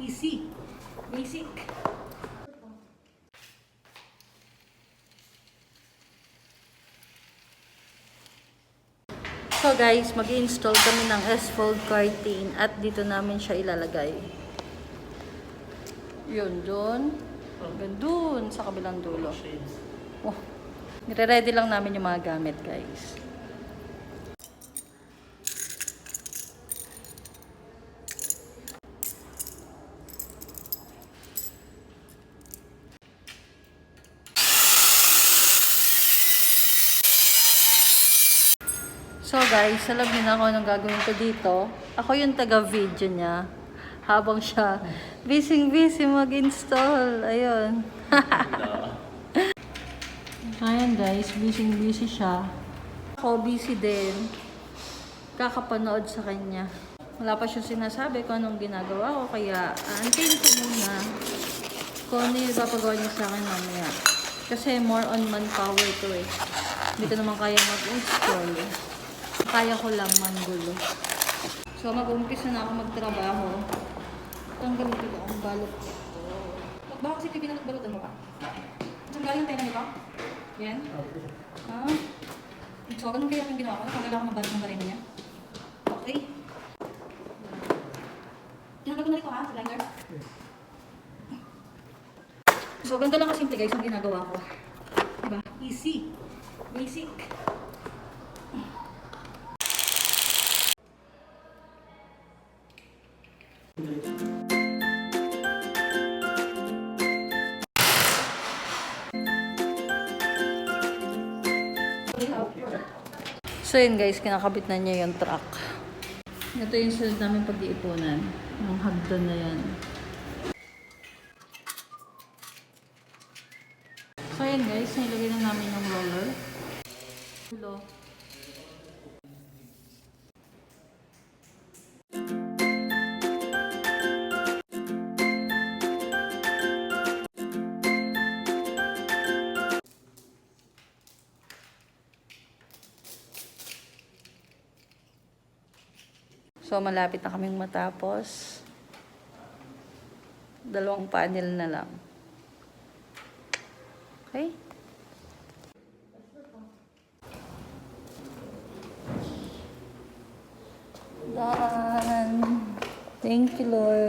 Easy. Basic. So guys, mag-install kami ng S-fold curtain at dito namin siya ilalagay. Yun, doon. Hanggang doon sa kabilang dulo. Oh, nire-ready lang namin yung mga gamit, guys. So guys, alam niyo na ako anong gagawin ko dito. Ako yung taga-video niya. Habang siya busy mag-install. Ayun. Ayan guys, busy siya. Ako busy din. Kakapanood sa kanya. Wala pa siya sinasabi kung anong ginagawa ko. Kaya antayin ko muna kung ano yung papagawa niya sa akin mamaya. Kasi more on manpower to eh. Hindi ko naman kaya mag-install. Kaya ko lang manggulo. So mag-umpisa na ako magtrabaho. Tanggalin ko ang balot ko. Baka kasi pinagbalutan mo ka? Saan galing tayo na nito? Yan? Ha? So ganun kaya yung ginawa ko? Tanggal ako mabalot ng barina niya? Okay. Tinanggal ko na ito ha, sa grinder. So ganito lang kasimple guys ang ginagawa ko. Diba? Easy. Basic. So yun guys, kinakabit na niya yung truck. Ito yung sunod namin pag-iipunan. Yung hagdan na yan. So yun guys, nilagay na namin yung roller. Hello. So, malapit na kaming matapos. 2 panel na lang. Okay? Done. Thank you, Lord.